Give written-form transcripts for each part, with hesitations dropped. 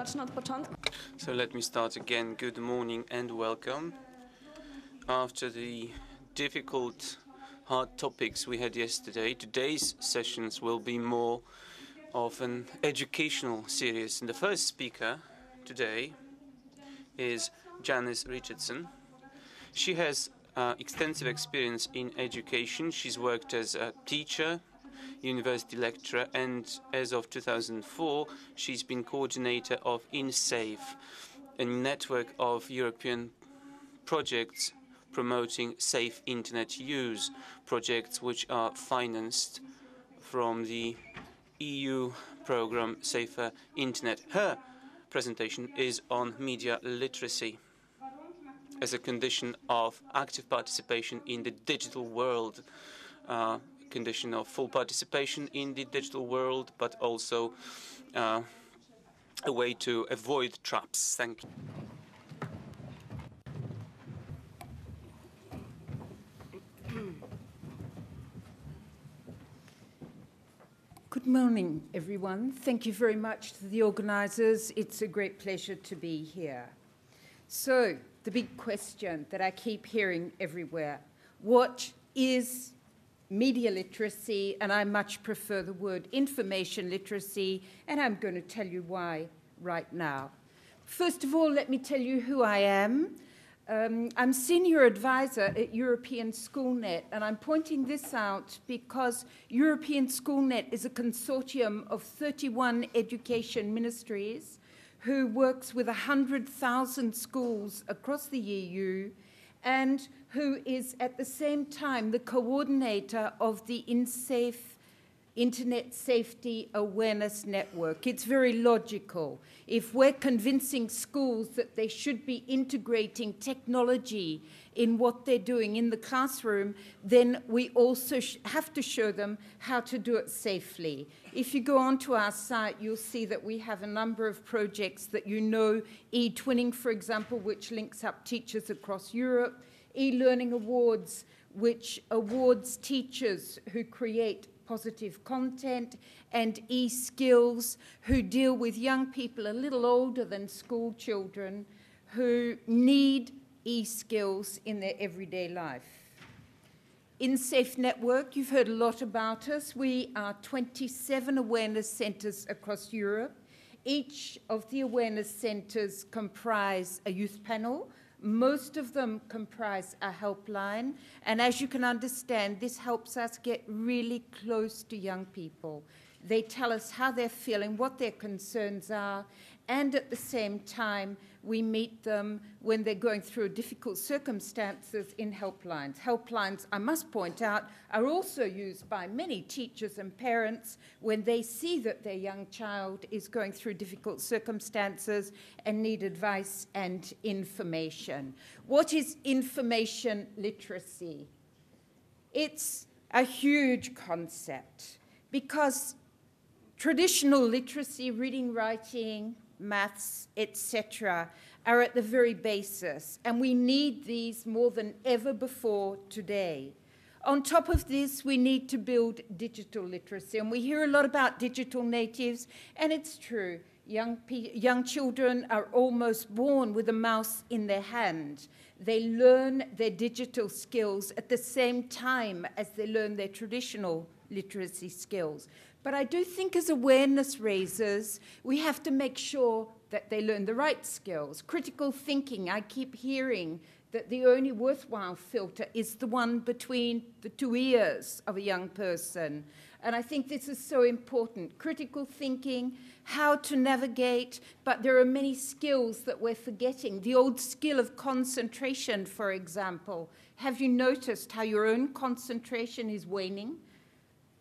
zacznę od początku. So let me start again. Good morning and welcome. After the difficult, hard topics we had yesterday, today's sessions will be more of an educational series. And the first speaker today is Janice Richardson. She has extensive experience in education. She's worked as a teacher, university lecturer, and as of 2004, she's been coordinator of InSafe, a network of European projects promoting safe internet use, projects which are financed from the EU program Safer Internet. Her presentation is on media literacy as a condition of active participation in the digital world, condition of full participation in the digital world, but also a way to avoid traps. Thank you. Good morning, everyone. Thank you very much to the organisers. It's a great pleasure to be here. So, the big question that I keep hearing everywhere, what is media literacy? And I much prefer the word information literacy, and I'm going to tell you why right now. First of all, let me tell you who I am. I'm Senior Advisor at European Schoolnet, and I'm pointing this out because European Schoolnet is a consortium of 31 education ministries who works with 100,000 schools across the EU and who is at the same time the coordinator of the InSafe Internet Safety Awareness Network. It's very logical. If we're convincing schools that they should be integrating technology in what they're doing in the classroom, then we also have to show them how to do it safely. If you go onto our site, you'll see that we have a number of projects that you know, eTwinning, for example, which links up teachers across Europe, eLearning Awards, which awards teachers who create positive content, and eSkills, who deal with young people a little older than school children who need eSkills in their everyday life. InSafe Network, you've heard a lot about us. We are 27 awareness centres across Europe. Each of the awareness centres comprise a youth panel. Most of them comprise a helpline, and as you can understand, this helps us get really close to young people. They tell us how they're feeling, what their concerns are, and at the same time, we meet them when they're going through difficult circumstances in helplines. Helplines, I must point out, are also used by many teachers and parents when they see that their young child is going through difficult circumstances and need advice and information. What is information literacy? It's a huge concept because traditional literacy, reading, writing, maths, etc., are at the very basis, and we need these more than ever before today. On top of this, we need to build digital literacy, and we hear a lot about digital natives, and it's true. Young children are almost born with a mouse in their hand. They learn their digital skills at the same time as they learn their traditional literacy skills. But I do think as awareness raisers, we have to make sure that they learn the right skills. Critical thinking, I keep hearing that the only worthwhile filter is the one between the two ears of a young person. And I think this is so important. Critical thinking, how to navigate, but there are many skills that we're forgetting. The old skill of concentration, for example. Have you noticed how your own concentration is waning?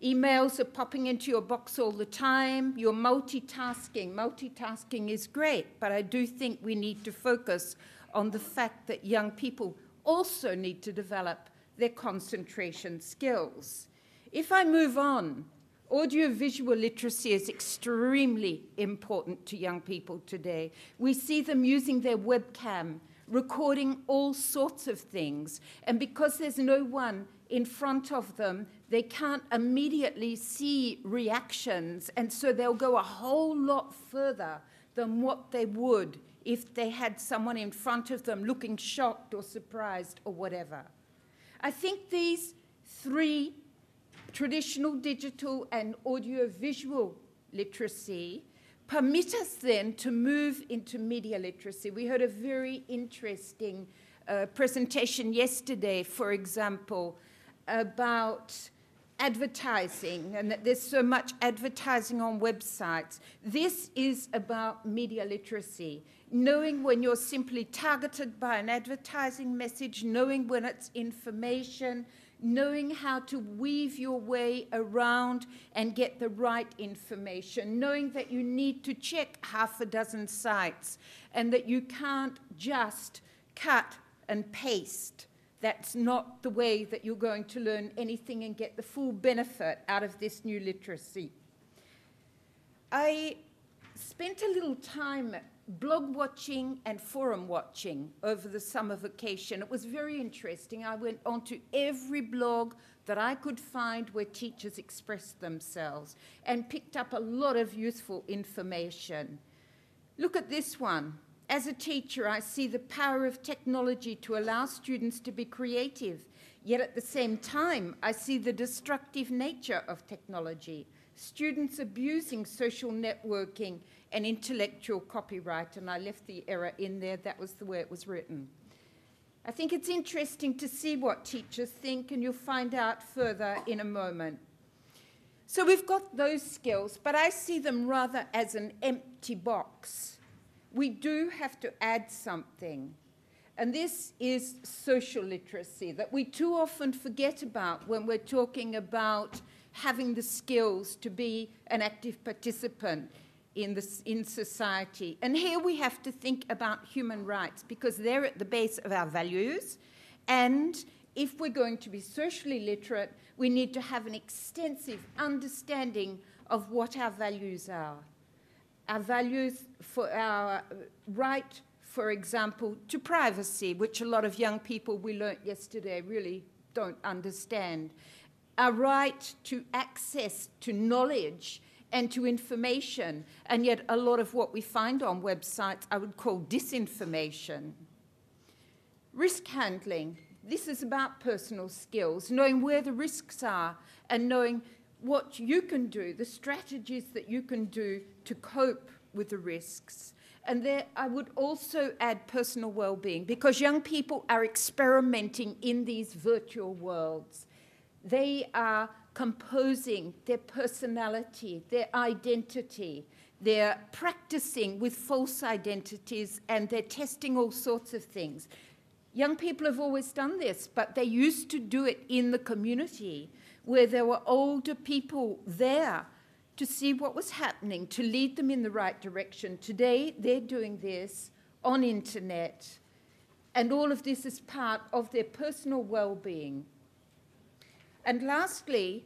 Emails are popping into your box all the time. You're multitasking. Multitasking is great, but I do think we need to focus on the fact that young people also need to develop their concentration skills. If I move on, audiovisual literacy is extremely important to young people today. We see them using their webcam, recording all sorts of things, and because there's no one in front of them, they can't immediately see reactions, and so they'll go a whole lot further than what they would if they had someone in front of them looking shocked or surprised or whatever. I think these three, traditional, digital, and audiovisual literacy, permit us then to move into media literacy. We heard a very interesting presentation yesterday, for example, about advertising, and that there's so much advertising on websites. This is about media literacy, knowing when you're simply targeted by an advertising message, knowing when it's information, knowing how to weave your way around and get the right information, knowing that you need to check half a dozen sites and that you can't just cut and paste. That's not the way that you're going to learn anything and get the full benefit out of this new literacy. I spent a little time blog watching and forum watching over the summer vacation. It was very interesting. I went onto every blog that I could find where teachers expressed themselves and picked up a lot of useful information. Look at this one. As a teacher, I see the power of technology to allow students to be creative, yet at the same time, I see the destructive nature of technology. Students abusing social networking and intellectual copyright, and I left the error in there. That was the way it was written. I think it's interesting to see what teachers think, and you'll find out further in a moment. So we've got those skills, but I see them rather as an empty box. We do have to add something, and this is social literacy that we too often forget about when we're talking about having the skills to be an active participant in society. And here we have to think about human rights because they're at the base of our values. And if we're going to be socially literate, we need to have an extensive understanding of what our values are. Our values for our right, for example, to privacy, which a lot of young people we learnt yesterday really don't understand. Our right to access to knowledge and to information, and yet a lot of what we find on websites I would call disinformation. Risk handling. This is about personal skills, knowing where the risks are and knowing what you can do, the strategies that you can do to cope with the risks. And there I would also add personal well-being, because young people are experimenting in these virtual worlds. They are composing their personality, their identity. They're practicing with false identities, and they're testing all sorts of things. Young people have always done this, but they used to do it in the community where there were older people there to see what was happening, to lead them in the right direction. Today, they're doing this on internet, and all of this is part of their personal well-being. And lastly,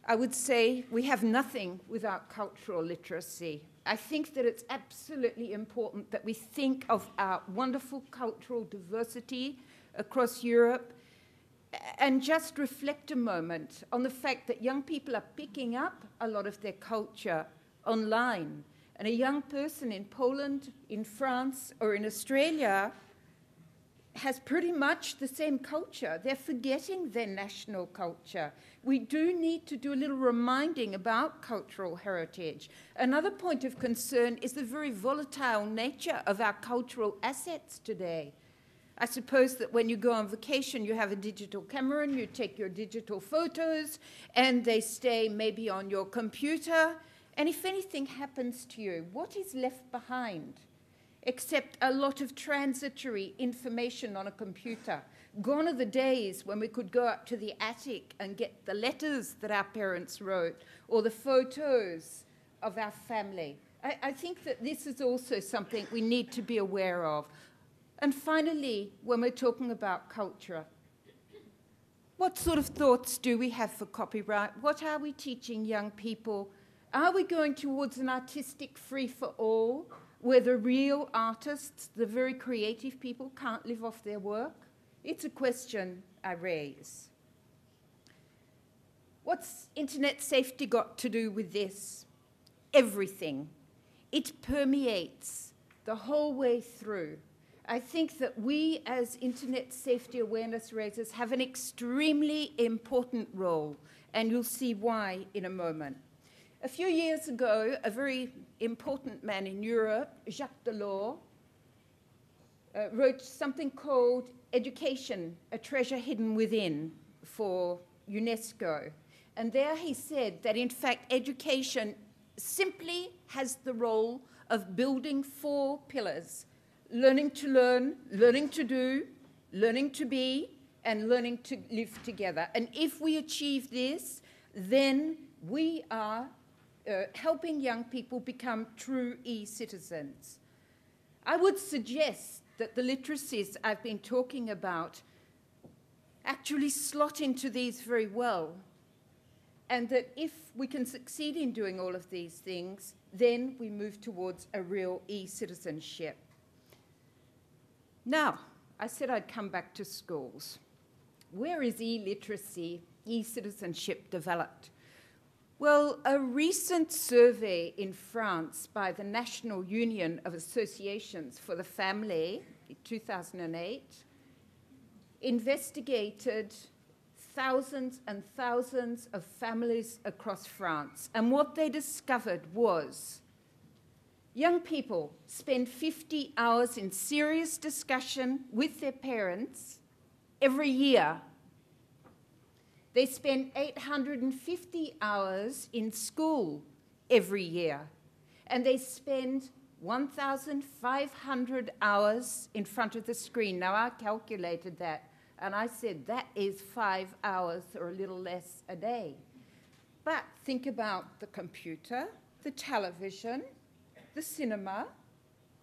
I would say we have nothing without cultural literacy. I think that it's absolutely important that we think of our wonderful cultural diversity across Europe and just reflect a moment on the fact that young people are picking up a lot of their culture online. And a young person in Poland, in France, or in Australia has pretty much the same culture. They're forgetting their national culture. We do need to do a little reminding about cultural heritage. Another point of concern is the very volatile nature of our cultural assets today. I suppose that when you go on vacation, you have a digital camera and you take your digital photos and they stay maybe on your computer. And if anything happens to you, what is left behind? Except a lot of transitory information on a computer. Gone are the days when we could go up to the attic and get the letters that our parents wrote or the photos of our family. I think that this is also something we need to be aware of. And finally, when we're talking about culture, what sort of thoughts do we have for copyright? What are we teaching young people? Are we going towards an artistic free-for-all where the real artists, the very creative people, can't live off their work? It's a question I raise. What's internet safety got to do with this? Everything. It permeates the whole way through. I think that we as internet safety awareness raisers have an extremely important role, and you'll see why in a moment. A few years ago, a very important man in Europe, Jacques Delors, wrote something called Education, a Treasure Hidden Within for UNESCO. And there he said that, in fact, education simply has the role of building 4 pillars: learning to learn, learning to do, learning to be, and learning to live together. And if we achieve this, then we are helping young people become true e-citizens. I would suggest that the literacies I've been talking about actually slot into these very well, and that if we can succeed in doing all of these things, then we move towards a real e-citizenship. Now, I said I'd come back to schools. Where is e-literacy, e-citizenship developed? Well, a recent survey in France by the National Union of Associations for the Family, in 2008, investigated thousands and thousands of families across France. And what they discovered was young people spend 50 hours in serious discussion with their parents every year. They spend 850 hours in school every year. And they spend 1,500 hours in front of the screen. Now, I calculated that, and I said that is 5 hours or a little less a day. But think about the computer, the television, the cinema.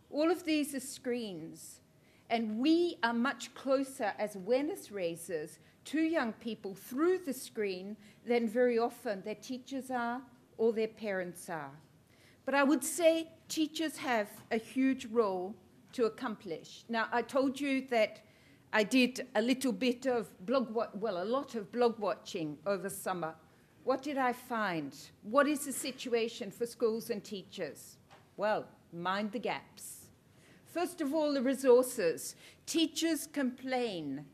All of these are screens. And we are much closer as awareness raisers to young people through the screen than very often their teachers are or their parents are. But I would say teachers have a huge role to accomplish. Now, I told you that I did a little bit of a lot of blog watching over summer. What did I find? What is the situation for schools and teachers? Well, mind the gaps. First of all, the resources. Teachers complain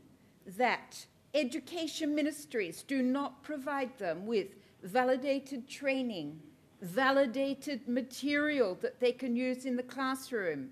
that education ministries do not provide them with validated training, validated material that they can use in the classroom,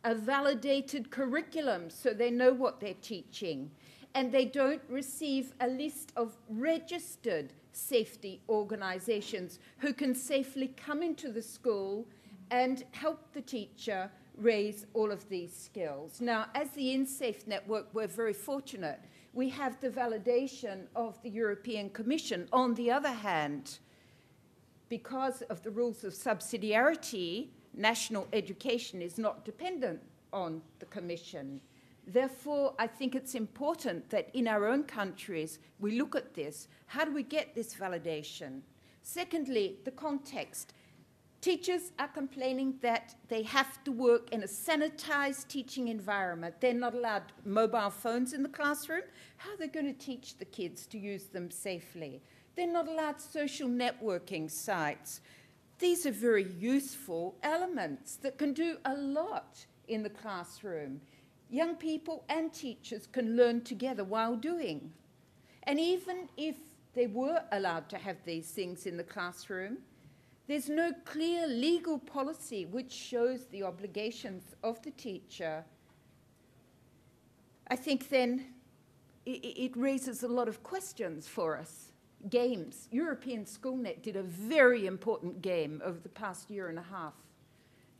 a validated curriculum so they know what they're teaching, and they don't receive a list of registered safety organizations who can safely come into the school and help the teacher raise all of these skills. Now, as the InSafe Network, we're very fortunate. We have the validation of the European Commission. On the other hand, because of the rules of subsidiarity, national education is not dependent on the Commission. Therefore, I think it's important that in our own countries, we look at this. How do we get this validation? Secondly, the context. Teachers are complaining that they have to work in a sanitized teaching environment. They're not allowed mobile phones in the classroom. How are they going to teach the kids to use them safely? They're not allowed social networking sites. These are very useful elements that can do a lot in the classroom. Young people and teachers can learn together while doing. And even if they were allowed to have these things in the classroom, there's no clear legal policy which shows the obligations of the teacher. I think then it raises a lot of questions for us. Games. European Schoolnet did a very important game over the past year and a half.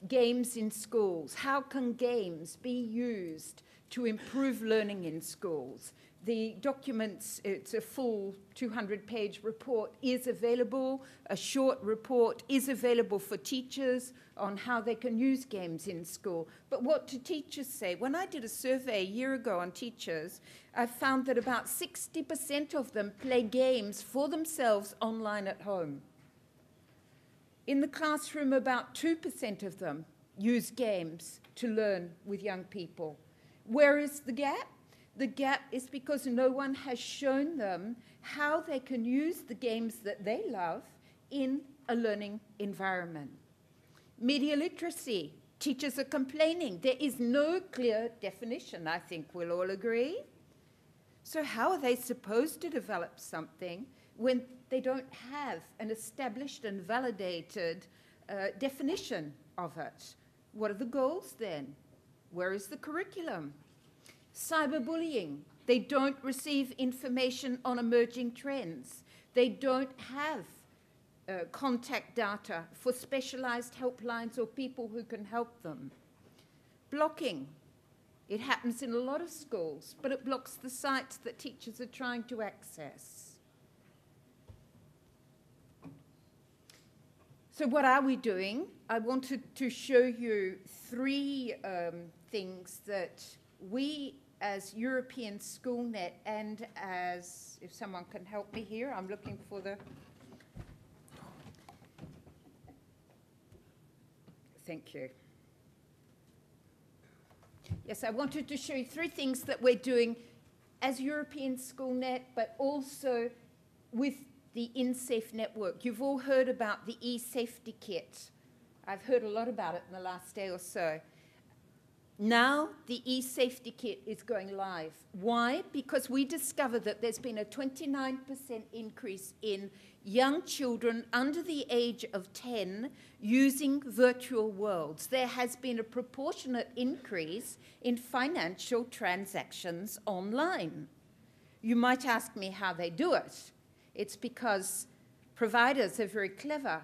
Games in schools. How can games be used to improve learning in schools? The documents, it's a full 200-page report, is available. A short report is available for teachers on how they can use games in school. But what do teachers say? When I did a survey a year ago on teachers, I found that about 60% of them play games for themselves online at home. In the classroom, about 2% of them use games to learn with young people. Where is the gap? The gap is because no one has shown them how they can use the games that they love in a learning environment. Media literacy. Teachers are complaining. There is no clear definition, I think we'll all agree. So how are they supposed to develop something when they don't have an established and validated definition of it? What are the goals then? Where is the curriculum? Cyberbullying. They don't receive information on emerging trends. They don't have contact data for specialized helplines or people who can help them. Blocking. It happens in a lot of schools, but it blocks the sites that teachers are trying to access. So what are we doing? I wanted to show you three things that we as European SchoolNet and as, if someone can help me here, I'm looking for the, thank you. Yes, I wanted to show you three things that we're doing as European SchoolNet, but also with the InSafe network. You've all heard about the eSafety Kit. I've heard a lot about it in the last day or so. Now the eSafety Kit is going live. Why? Because we discovered that there's been a 29% increase in young children under the age of 10 using virtual worlds. There has been a proportionate increase in financial transactions online. You might ask me how they do it. It's because providers are very clever.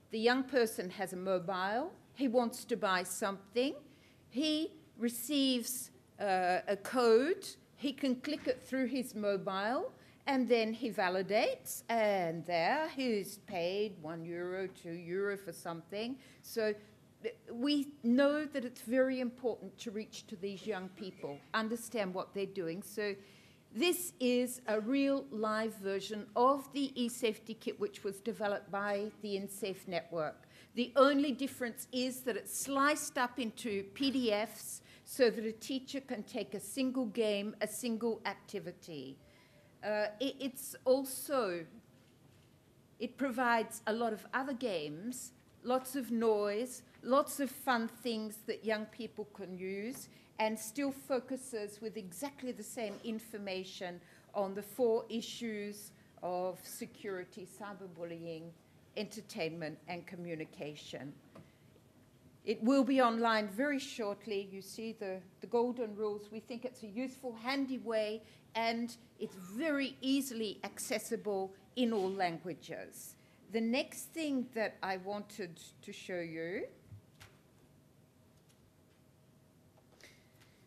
The young person has a mobile. He wants to buy something. He receives a code. He can click it through his mobile, and then he validates, and there he's paid €1, €2 for something. So we know that it's very important to reach to these young people, understand what they're doing. So this is a real live version of the eSafety Kit, which was developed by the InSafe network. The only difference is that it's sliced up into PDFs so that a teacher can take a single game, a single activity. It provides a lot of other games, lots of noise, lots of fun things that young people can use, and still focuses with exactly the same information on the 4 issues of security, cyberbullying, entertainment, and communication. It will be online very shortly. You see the golden rules. We think it's a useful, handy way, and it's very easily accessible in all languages. The next thing that I wanted to show you,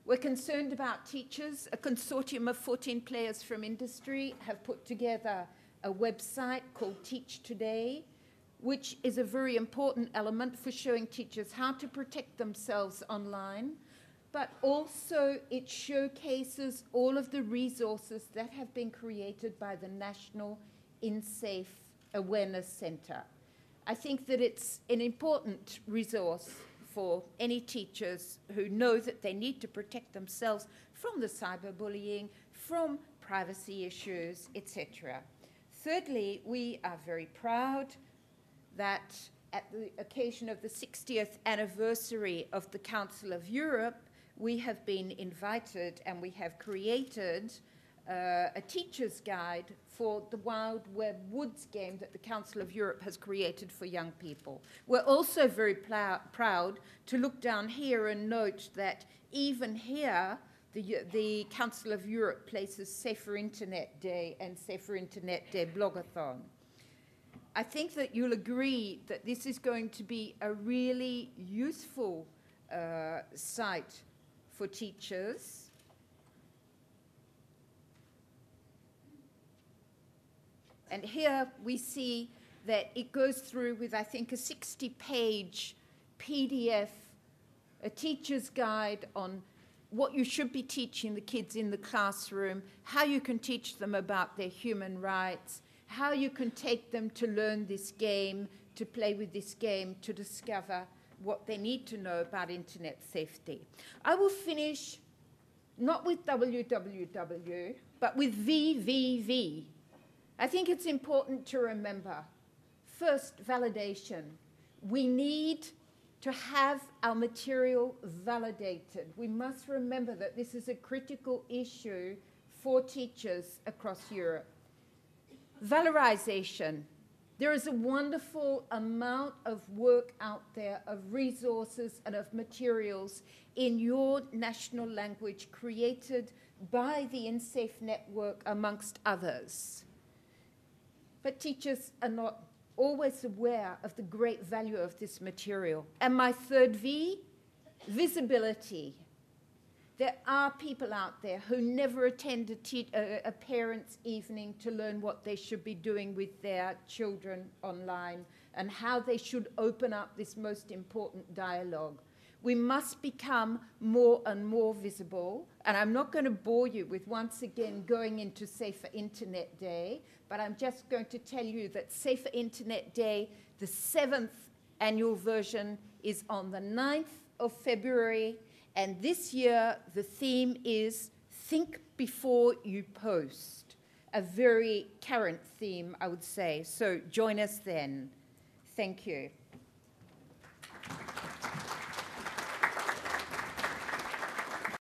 we're concerned about teachers. A consortium of 14 players from industry have put together a website called Teach Today, which is a very important element for showing teachers how to protect themselves online, but also it showcases all of the resources that have been created by the National InSafe Awareness Centre. I think that it's an important resource for any teachers who know that they need to protect themselves from the cyberbullying, from privacy issues, etc. Thirdly, we are very proud that at the occasion of the 60th anniversary of the Council of Europe, we have been invited and we have created a teacher's guide for the Wild Web Woods game that the Council of Europe has created for young people. We're also very proud to look down here and note that even here, the Council of Europe places Safer Internet Day and Safer Internet Day Blogathon. I think that you'll agree that this is going to be a really useful site for teachers. And here we see that it goes through with, I think, a 60-page PDF, a teacher's guide on what you should be teaching the kids in the classroom, how you can teach them about their human rights, how you can take them to learn this game, to play with this game, to discover what they need to know about internet safety. I will finish not with www, but with VVV. I think it's important to remember, first, validation. We need to have our material validated. We must remember that this is a critical issue for teachers across Europe. Valorization. There is a wonderful amount of work out there, of resources and of materials in your national language created by the InSafe network, amongst others. But teachers are not always aware of the great value of this material. And my third V, visibility. There are people out there who never attend a parent's evening to learn what they should be doing with their children online and how they should open up this most important dialogue. We must become more and more visible. And I'm not going to bore you with once again going into Safer Internet Day, but I'm just going to tell you that Safer Internet Day, the 7th annual version, is on the 9th of February. And this year, the theme is Think Before You Post, a very current theme, I would say. So join us then. Thank you.